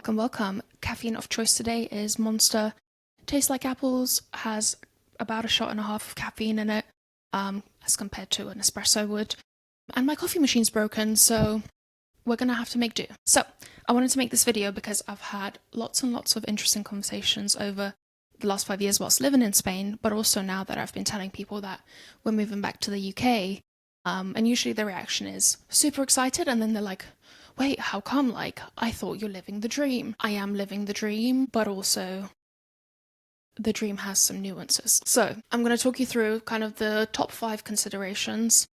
welcome, welcome. Caffeine of choice today is Monster. Tastes like apples, has about a shot and a half of caffeine in it, as compared to an espresso would. And my coffee machine's broken, so we're gonna have to make do. So, I wanted to make this video because I've had lots and lots of interesting conversations over the last 5 years whilst living in Spain, but also now that I've been telling people that we're moving back to the UK, and usually the reaction is super excited, and then they're like, wait, how come? Like, I thought you're living the dream. I am living the dream, but also the dream has some nuances. So I'm going to talk you through kind of the top 5 considerations.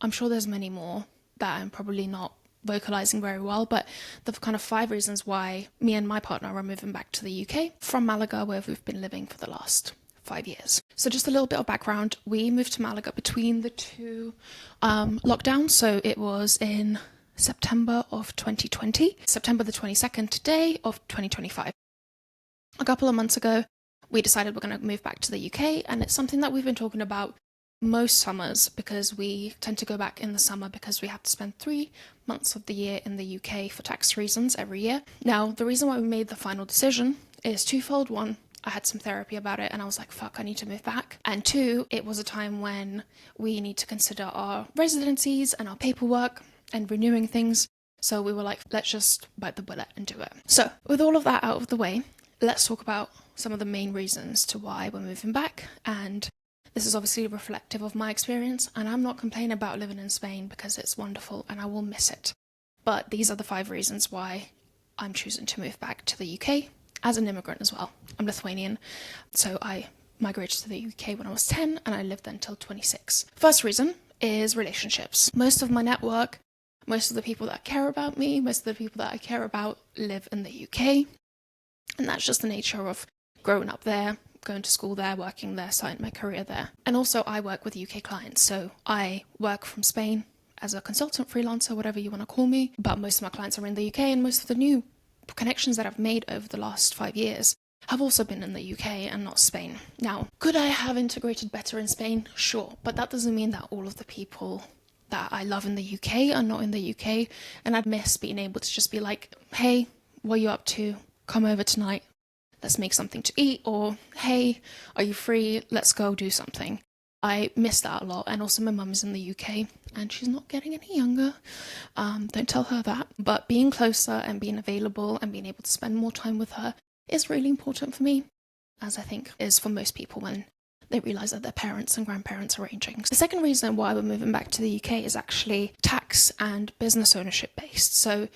I'm sure there's many more that I'm probably not vocalizing very well, but the kind of 5 reasons why me and my partner are moving back to the UK from Malaga, where we've been living for the last 5 years. So just a little bit of background. We moved to Malaga between the two lockdowns. So it was in September of 2020, September the 22nd today of 2025. A couple of months ago, we decided we're going to move back to the UK, and it's something that we've been talking about most summers because we tend to go back in the summer because we have to spend 3 months of the year in the UK for tax reasons every year. Now, the reason why we made the final decision is twofold. One, I had some therapy about it and I was like, fuck, I need to move back. And 2, it was a time when we need to consider our residencies and our paperwork and renewing things. So we were like, let's just bite the bullet and do it. So with all of that out of the way, let's talk about some of the main reasons to why we're moving back. And this is obviously reflective of my experience, and I'm not complaining about living in Spain because it's wonderful and I will miss it. But these are the 5 reasons why I'm choosing to move back to the UK as an immigrant as well. I'm Lithuanian, so I migrated to the UK when I was 10 and I lived there until 26. First reason is relationships. Most of my network, most of the people that care about me, most of the people that I care about live in the UK. And that's just the nature of growing up there, going to school there, working there, starting my career there. And also I work with UK clients. So I work from Spain as a consultant, freelancer, whatever you want to call me. But most of my clients are in the UK, and most of the new connections that I've made over the last 5 years have also been in the UK and not Spain. Now, could I have integrated better in Spain? Sure. But that doesn't mean that all of the people that I love in the UK are not in the UK, and I'd miss being able to just be like, hey, what are you up to? Come over tonight, let's make something to eat, or hey, are you free? Let's go do something. I miss that a lot. And also my mum is in the UK and she's not getting any younger. Don't tell her that. But being closer and being available and being able to spend more time with her is really important for me, as I think is for most people when they realise that their parents and grandparents are aging. The second reason why we're moving back to the UK is actually tax and business ownership based. So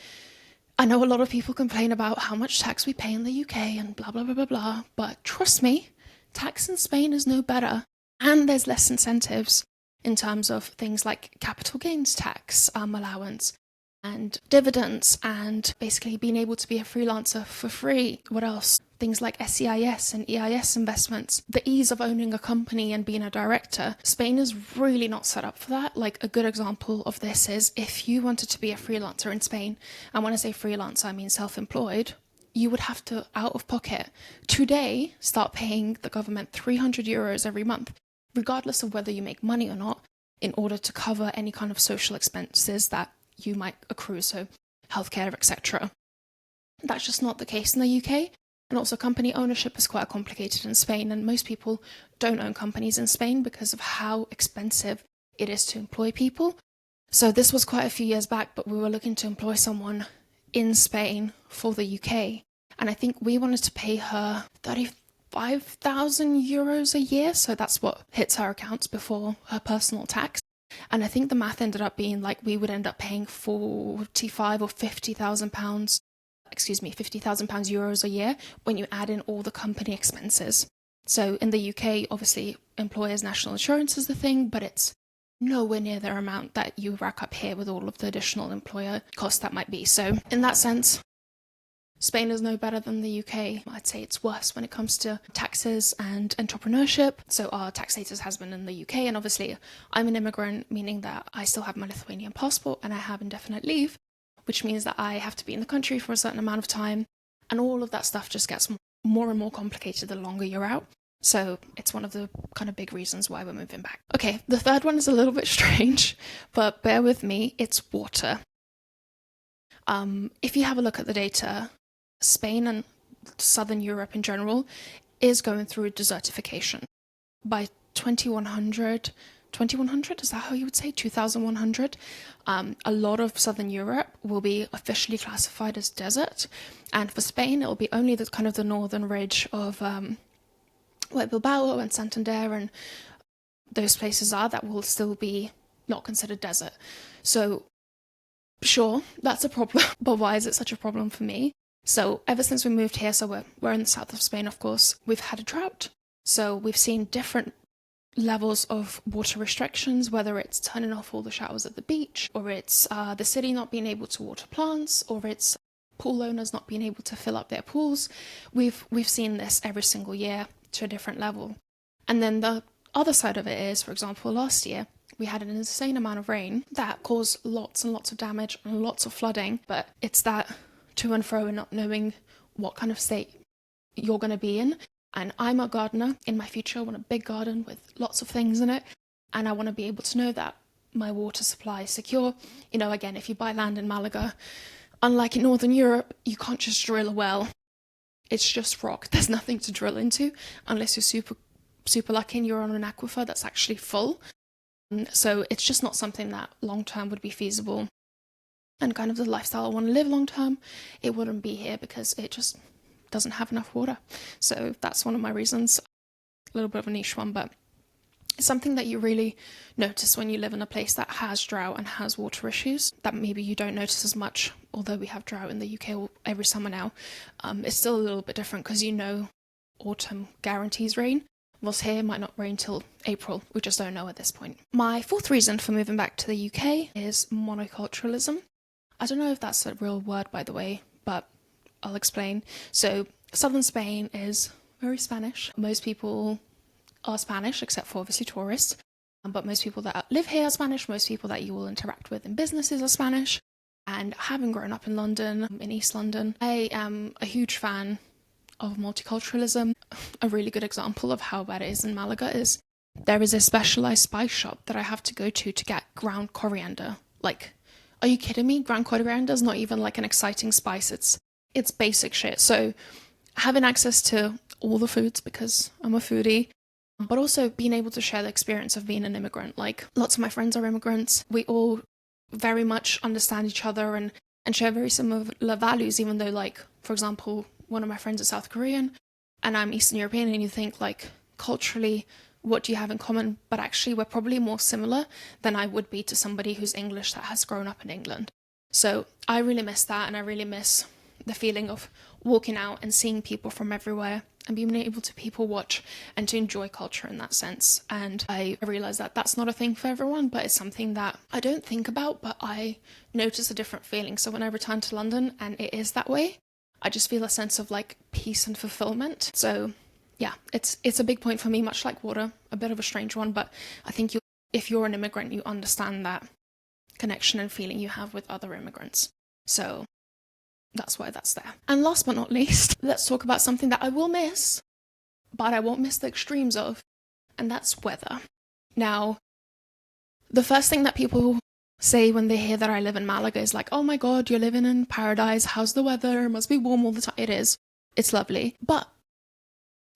I know a lot of people complain about how much tax we pay in the UK and blah, blah, blah, blah, blah. But trust me, tax in Spain is no better. And there's less incentives in terms of things like capital gains tax allowance and dividends, and basically being able to be a freelancer for free. What else? Things like SEIS and EIS investments. The ease of owning a company and being a director. Spain is really not set up for that. Like, a good example of this is if you wanted to be a freelancer in Spain, and when I say freelancer, I mean self-employed, you would have to, out of pocket, today start paying the government 300 euros every month, regardless of whether you make money or not, in order to cover any kind of social expenses that you might accrue, so healthcare, etc. That's just not the case in the UK. And also company ownership is quite complicated in Spain, and most people don't own companies in Spain because of how expensive it is to employ people. So this was quite a few years back, but we were looking to employ someone in Spain for the UK, and I think we wanted to pay her 35,000 euros a year, so that's what hits her accounts before her personal tax. And I think the math ended up being like we would end up paying 45 or 50,000 pounds, 50,000 pounds euros a year when you add in all the company expenses. So in the UK, obviously employers' national insurance is the thing, but it's nowhere near the amount that you rack up here with all of the additional employer costs that might be. So in that sense, Spain is no better than the UK. I'd say it's worse when it comes to taxes and entrepreneurship. So our tax status has been in the UK, and obviously I'm an immigrant, meaning that I still have my Lithuanian passport and I have indefinite leave, which means that I have to be in the country for a certain amount of time, and all of that stuff just gets more and more complicated the longer you're out. So it's one of the kind of big reasons why we're moving back. Okay, the third one is a little bit strange, but bear with me, it's water. If you have a look at the data, Spain and southern Europe in general is going through desertification. By 2100, is that how you would say? 2100, a lot of southern Europe will be officially classified as desert. And for Spain, it will be only the kind of the northern ridge of where Bilbao and Santander and those places are that will still be not considered desert. So sure, that's a problem, but why is it such a problem for me? So ever since we moved here, so we're in the south of Spain, of course, we've had a drought. So we've seen different levels of water restrictions, whether it's turning off all the showers at the beach, or it's the city not being able to water plants, or it's pool owners not being able to fill up their pools. We've seen this every single year to a different level. And then the other side of it is, for example, last year, we had an insane amount of rain that caused lots and lots of damage and lots of flooding, but it's that to and fro and not knowing what kind of state you're going to be in. And I'm a gardener. In my future, I want a big garden with lots of things in it, and I want to be able to know that my water supply is secure. You know, again, if you buy land in Malaga, unlike in Northern Europe, you can't just drill a well. It's just rock. There's nothing to drill into unless you're super lucky and you're on an aquifer that's actually full. So it's just not something that long term would be feasible. And kind of the lifestyle I want to live long term, it wouldn't be here because it just doesn't have enough water. So that's one of my reasons. A little bit of a niche one, but it's something that you really notice when you live in a place that has drought and has water issues that maybe you don't notice as much, although we have drought in the UK every summer now. It's still a little bit different because you know autumn guarantees rain. Whilst here, might not rain till April. We just don't know at this point. My fourth reason for moving back to the UK is monoculturalism. I don't know if that's a real word, by the way, but I'll explain. So southern Spain is very Spanish. Most people are Spanish, except for obviously tourists. But most people that live here are Spanish. Most people that you will interact with in businesses are Spanish. And having grown up in London, in East London, I am a huge fan of multiculturalism. A really good example of how bad it is in Malaga is there is a specialized spice shop that I have to go to get ground coriander. Like, are you kidding me? Ground coriander is not even like an exciting spice. It's basic shit. So having access to all the foods because I'm a foodie, but also being able to share the experience of being an immigrant. Like, lots of my friends are immigrants. We all very much understand each other and share very similar values, even though, like, for example, one of my friends is South Korean and I'm Eastern European, and you think, like, culturally, what do you have in common? But actually, we're probably more similar than I would be to somebody who's English that has grown up in England. So I really miss that, and I really miss the feeling of walking out and seeing people from everywhere and being able to people watch and to enjoy culture in that sense. And I realize that that's not a thing for everyone, but it's something that I don't think about, but I notice a different feeling. So when I return to London and it is that way, I just feel a sense of like peace and fulfillment. So yeah, it's a big point for me, much like water, a bit of a strange one, but I think if you're an immigrant, you understand that connection and feeling you have with other immigrants. So that's why that's there. And last but not least, let's talk about something that I will miss, but I won't miss the extremes of, and that's weather. Now, the first thing that people say when they hear that I live in Malaga is like, oh my god, you're living in paradise, how's the weather? It must be warm all the time. It is. It's lovely. But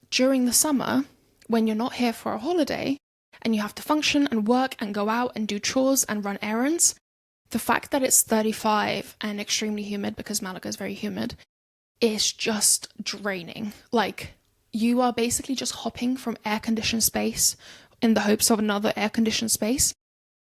during the summer, when you're not here for a holiday, and you have to function and work and go out and do chores and run errands, the fact that it's 35 and extremely humid, because Malaga is very humid, is just draining. Like, you are basically just hopping from air-conditioned space in the hopes of another air-conditioned space,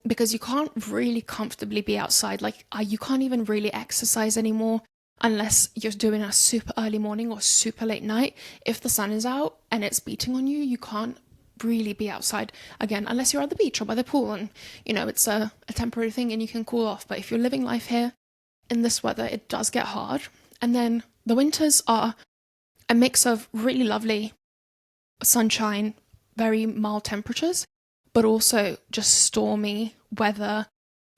because you can't really comfortably be outside. Like, you can't even really exercise anymore unless you're doing a super early morning or super late night. If the sun is out and it's beating on you, you can't really be outside again unless you're at the beach or by the pool, and you know it's a temporary thing and you can cool off. But if you're living life here in this weather, it does get hard. And then the winters are a mix of really lovely sunshine, very mild temperatures, but also just stormy weather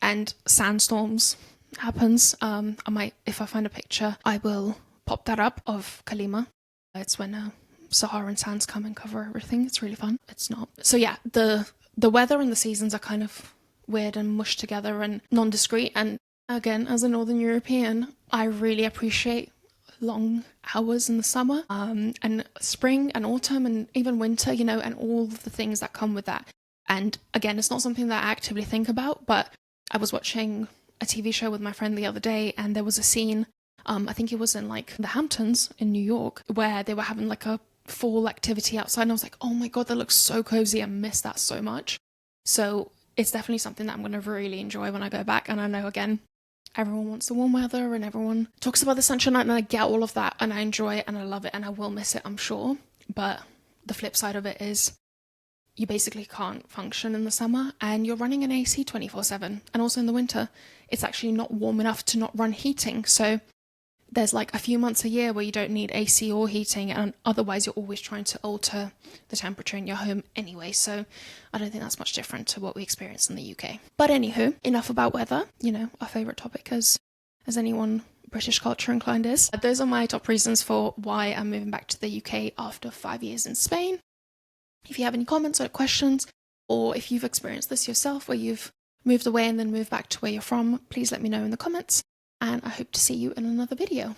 and sandstorms happens. I might, if I find a picture, I will pop that up of Kalima. It's when Saharan sands come and cover everything. It's really fun. It's not. So yeah, the weather and the seasons are kind of weird and mushed together and non-discrete. And again, as a Northern European, I really appreciate long hours in the summer, and spring and autumn and even winter, you know, and all of the things that come with that. And again, it's not something that I actively think about, but I was watching a TV show with my friend the other day, and there was a scene, I think it was in like the Hamptons in New York, where they were having like a fall activity outside, and I was like, oh my god, that looks so cozy. I miss that so much. So it's definitely something that I'm going to really enjoy when I go back. And I know, again, everyone wants the warm weather and everyone talks about the sunshine, and I get all of that, and I enjoy it and I love it, and I will miss it, I'm sure. But the flip side of it is you basically can't function in the summer, and you're running an AC 24/7. And also in the winter, it's actually not warm enough to not run heating. So there's like a few months a year where you don't need AC or heating, and otherwise you're always trying to alter the temperature in your home anyway. So I don't think that's much different to what we experience in the UK. But anywho, enough about weather, you know, our favourite topic as anyone British culture inclined is. Those are my top reasons for why I'm moving back to the UK after 5 years in Spain. If you have any comments or questions, or if you've experienced this yourself where you've moved away and then moved back to where you're from, please let me know in the comments. And I hope to see you in another video.